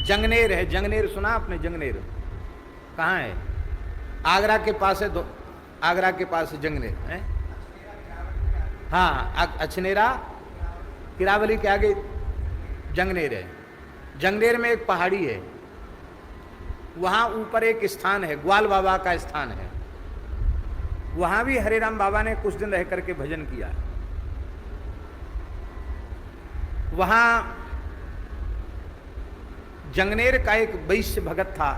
जंगनेर है। जंगनेर सुना आपने? जंगनेर कहाँ है? आगरा के पास है। आगरा के पास है जंगनेर है। हाँ, अछनेरा किरावली के आगे जंगनेर है। जंगनेर में एक पहाड़ी है, वहां ऊपर एक स्थान है, ग्वाल बाबा का स्थान है। वहां भी हरे राम बाबा ने कुछ दिन रह करके भजन किया। वहां जंगनेर का एक वैश्य भगत था,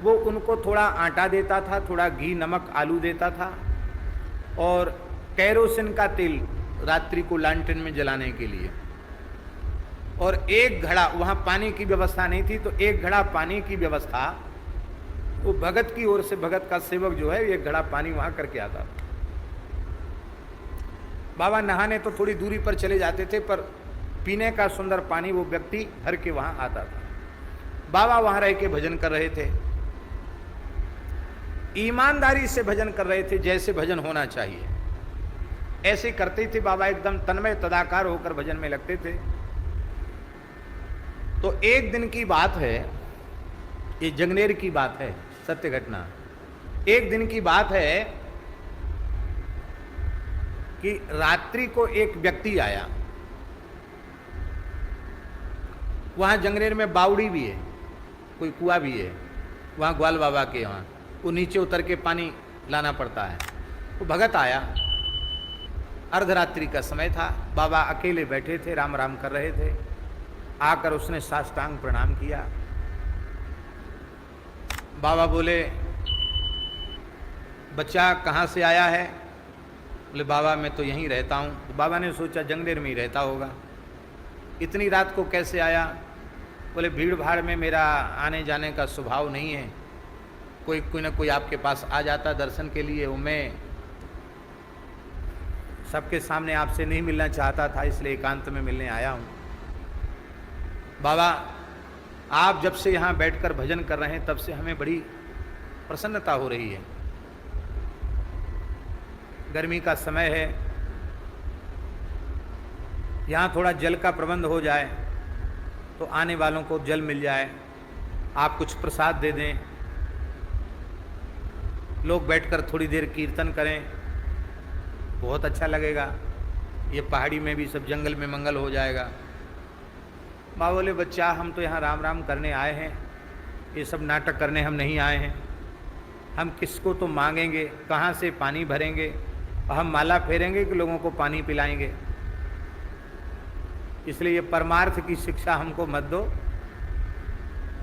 वो उनको थोड़ा आटा देता था, थोड़ा घी नमक आलू देता था, और कैरोसिन का तेल रात्रि को लालटेन में जलाने के लिए। और एक घड़ा, वहां पानी की व्यवस्था नहीं थी, तो एक घड़ा पानी की व्यवस्था वो भगत की ओर से, भगत का सेवक जो है, एक घड़ा पानी वहां करके आता था। बाबा नहाने तो थोड़ी दूरी पर चले जाते थे, पर पीने का सुंदर पानी वो व्यक्ति भर के वहां आता था। बाबा वहां रह के भजन कर रहे थे, ईमानदारी से भजन कर रहे थे, जैसे भजन होना चाहिए ऐसे करते थे बाबा। एकदम तन्मय तदाकार होकर भजन में लगते थे। तो एक दिन की बात है, ये जंगनेर की बात है, सत्य घटना। एक दिन की बात है कि रात्रि को एक व्यक्ति आया। वहां जंगनेर में बावड़ी भी है, कोई कुआं भी है वहां ग्वाल बाबा के, वहां वो नीचे उतर के पानी लाना पड़ता है। वो भगत आया, अर्धरात्रि का समय था, बाबा अकेले बैठे थे, राम राम कर रहे थे। आकर उसने साष्टांग प्रणाम किया। बाबा बोले, बच्चा कहाँ से आया है? बोले, बाबा मैं तो यहीं रहता हूँ। तो बाबा ने सोचा जंगनेर में ही रहता होगा, इतनी रात को कैसे आया? बोले, भीड़ भाड़ में मेरा आने जाने का स्वभाव नहीं है, कोई ना कोई आपके पास आ जाता दर्शन के लिए, वो मैं सबके सामने आपसे नहीं मिलना चाहता था, इसलिए एकांत में मिलने आया हूँ। बाबा आप जब से यहाँ बैठकर भजन कर रहे हैं तब से हमें बड़ी प्रसन्नता हो रही है। गर्मी का समय है, यहाँ थोड़ा जल का प्रबंध हो जाए तो आने वालों को जल मिल जाए, आप कुछ प्रसाद दे दें, लोग बैठकर थोड़ी देर कीर्तन करें, बहुत अच्छा लगेगा। ये पहाड़ी में भी, सब जंगल में मंगल हो जाएगा। माँ बोले, बच्चा हम तो यहाँ राम राम करने आए हैं, ये सब नाटक करने हम नहीं आए हैं। हम किसको तो मांगेंगे, कहाँ से पानी भरेंगे, और हम माला फेरेंगे कि लोगों को पानी पिलाएंगे? इसलिए ये परमार्थ की शिक्षा हमको मत दो।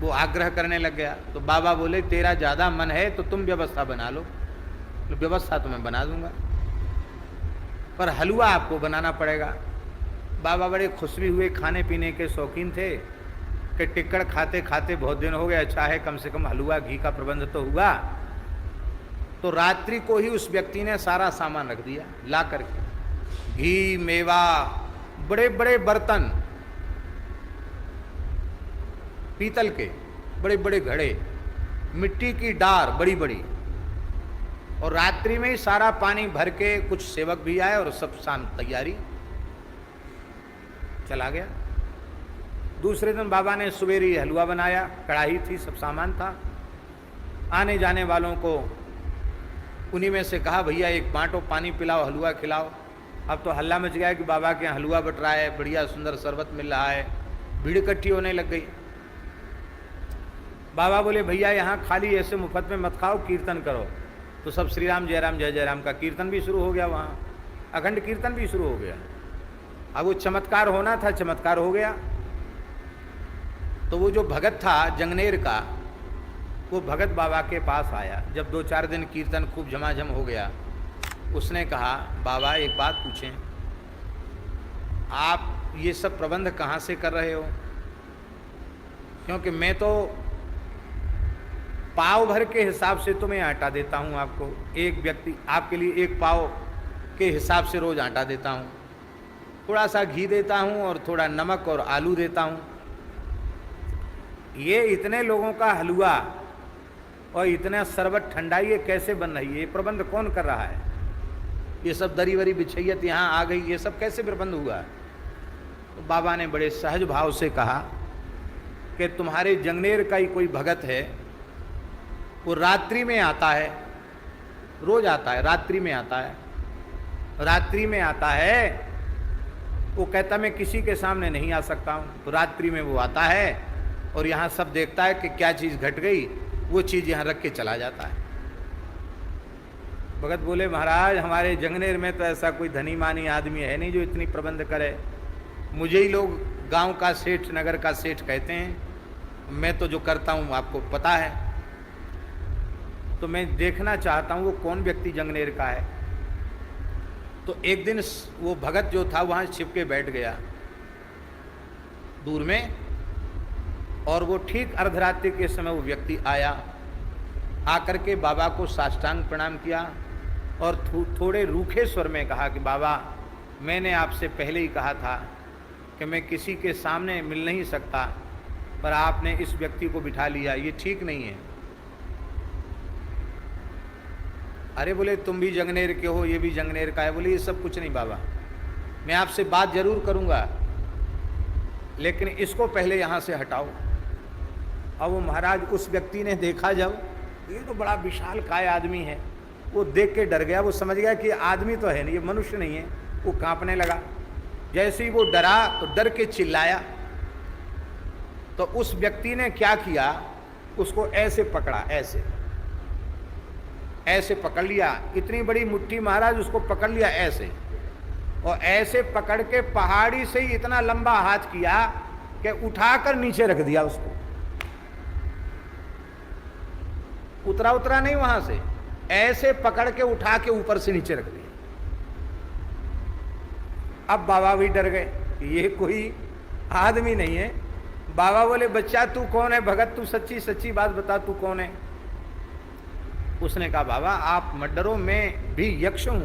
वो आग्रह करने लग गया। तो बाबा बोले, तेरा ज़्यादा मन है तो तुम व्यवस्था बना लो। तो व्यवस्था तो मैं बना दूंगा, पर हलवा आपको बनाना पड़ेगा। बाबा बड़े खुश भी हुए, खाने पीने के शौकीन थे कि टिक्कड़ खाते खाते बहुत दिन हो गए, अच्छा है कम से कम हलवा घी का प्रबंध तो हुआ। तो रात्रि को ही उस व्यक्ति ने सारा सामान रख दिया ला करके, घी मेवा, बड़े बड़े बर्तन, पीतल के बड़े बड़े घड़े, मिट्टी की डार बड़ी बड़ी, और रात्रि में ही सारा पानी भर के, कुछ सेवक भी आए और सब शाम तैयारी, चला गया। दूसरे दिन बाबा ने सवेरे हलवा बनाया, कढ़ाई थी, सब सामान था। आने जाने वालों को उन्हीं में से कहा, भैया एक बांटो, पानी पिलाओ, हलवा खिलाओ। अब तो हल्ला मच गया कि बाबा के यहाँ हलवा बट रहा है, बढ़िया सुंदर शरबत मिल रहा है, भीड़ इकट्ठी होने लग गई। बाबा बोले, भैया यहाँ खाली ऐसे मुफ्त में मत खाओ, कीर्तन करो। तो सब श्री राम जय राम जय जय राम का कीर्तन भी शुरू हो गया, वहाँ अखंड कीर्तन भी शुरू हो गया। अब वो चमत्कार होना था, चमत्कार हो गया। तो वो जो भगत था जंगनेर का, वो भगत बाबा के पास आया। जब 2-4 दिन कीर्तन खूब झमाझम हो गया, उसने कहा, बाबा एक बात पूछें, आप ये सब प्रबंध कहाँ से कर रहे हो? क्योंकि मैं तो पाव भर के हिसाब से तुम्हें आटा देता हूँ आपको, एक व्यक्ति आपके लिए 1 पाव के हिसाब से रोज आटा देता हूँ, थोड़ा सा घी देता हूँ और थोड़ा नमक और आलू देता हूँ। ये इतने लोगों का हलवा और इतना शरबत ठंडा ये कैसे बन रही है? ये प्रबंध कौन कर रहा है? ये सब दरी वरी बिछैयत यहाँ आ गई, ये सब कैसे प्रबंध हुआ? तो बाबा ने बड़े सहज भाव से कहा, कि तुम्हारे जंगनेर का ही कोई भगत है, वो रात्रि में आता है, रोज आता है, रात्रि में आता है, रात्रि में आता है, वो कहता मैं किसी के सामने नहीं आ सकता हूँ, तो रात्रि में वो आता है और यहाँ सब देखता है कि क्या चीज़ घट गई, वो चीज़ यहाँ रख के चला जाता है। भगत बोले महाराज हमारे जंगनेर में तो ऐसा कोई धनी मानी आदमी है नहीं जो इतनी प्रबंध करे, मुझे ही लोग गांव का सेठ, नगर का सेठ कहते हैं, मैं तो जो करता हूँ आपको पता है, तो मैं देखना चाहता हूँ वो कौन व्यक्ति जंगनेर का है। तो एक दिन वो भगत जो था वहाँ छिप के बैठ गया दूर में, और वो ठीक अर्धरात्रि के समय वो व्यक्ति आया, आकर के बाबा को साष्टांग प्रणाम किया और थोड़े रूखे स्वर में कहा कि बाबा मैंने आपसे पहले ही कहा था कि मैं किसी के सामने मिल नहीं सकता, पर आपने इस व्यक्ति को बिठा लिया, ये ठीक नहीं है। अरे बोले तुम भी जंगनेर के हो, ये भी जंगनेर का है। बोले ये सब कुछ नहीं बाबा, मैं आपसे बात जरूर करूंगा, लेकिन इसको पहले यहाँ से हटाओ। अब वो महाराज उस व्यक्ति ने देखा जब, ये तो बड़ा विशाल काय आदमी है, वो देख के डर गया, वो समझ गया कि आदमी तो है नहीं, ये मनुष्य नहीं है, वो कांपने लगा। जैसे ही वो डरा तो डर के चिल्लाया, तो उस व्यक्ति ने क्या किया, उसको ऐसे पकड़ा, ऐसे ऐसे पकड़ लिया, इतनी बड़ी मुट्ठी महाराज उसको पकड़ लिया ऐसे, और ऐसे पकड़ के पहाड़ी से ही इतना लंबा हाथ किया कि उठाकर नीचे रख दिया उसको। उतरा नहीं वहां से, ऐसे पकड़ के उठा के ऊपर से नीचे रख दिया। अब बाबा भी डर गए, ये कोई आदमी नहीं है। बाबा बोले बच्चा तू कौन है, भगत तू सच्ची सच्ची बात बता, तू कौन है। उसने कहा बाबा आप मत डरो, मैं भी यक्ष हूं,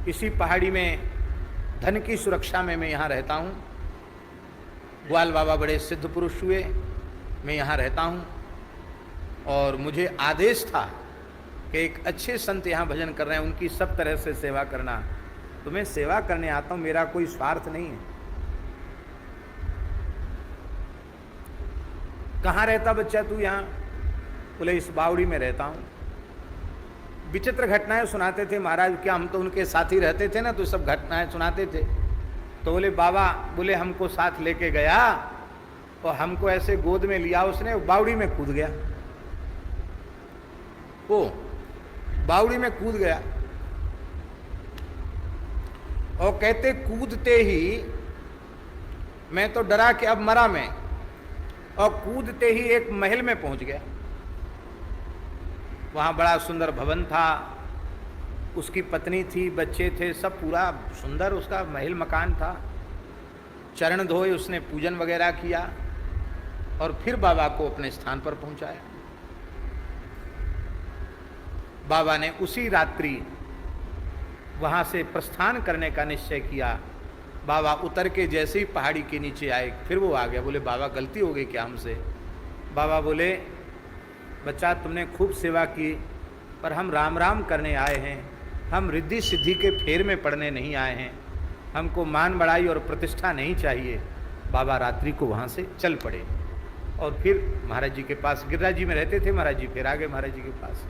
इसी पहाड़ी में धन की सुरक्षा में मैं यहाँ रहता हूँ। ग्वाल बाबा बड़े सिद्ध पुरुष हुए, मैं यहाँ रहता हूँ, और मुझे आदेश था कि एक अच्छे संत यहाँ भजन कर रहे हैं, उनकी सब तरह से सेवा करना, तो मैं सेवा करने आता हूँ, मेरा कोई स्वार्थ नहीं है। कहाँ रहता बच्चा तू यहाँ? बोले इस बावड़ी में रहता हूँ। विचित्र घटनाएं सुनाते थे महाराज, क्या हम तो उनके साथ ही रहते थे ना, तो सब घटनाएं सुनाते थे। तो बोले बाबा, बोले हमको साथ लेके गया और हमको ऐसे गोद में लिया उसने, बावड़ी में कूद गया, वो बावड़ी में कूद गया, और कहते कूदते ही मैं तो डरा कि अब मरा मैं, और कूदते ही एक महल में पहुंच गया। वहाँ बड़ा सुंदर भवन था, उसकी पत्नी थी, बच्चे थे, सब पूरा सुंदर उसका महल मकान था। चरण धोए, उसने पूजन वगैरह किया और फिर बाबा को अपने स्थान पर पहुंचाया। बाबा ने उसी रात्रि वहाँ से प्रस्थान करने का निश्चय किया। बाबा उतर के जैसे ही पहाड़ी के नीचे आए, फिर वो आ गया। बोले बाबा गलती हो गई क्या हमसे? बाबा बोले बच्चा तुमने खूब सेवा की, पर हम राम राम करने आए हैं, हम रिद्धि सिद्धि के फेर में पड़ने नहीं आए हैं, हमको मान बढ़ाई और प्रतिष्ठा नहीं चाहिए। बाबा रात्रि को वहाँ से चल पड़े और फिर महाराज जी के पास, गिरिराज जी में रहते थे महाराज जी, फिर आ गए महाराज जी के पास।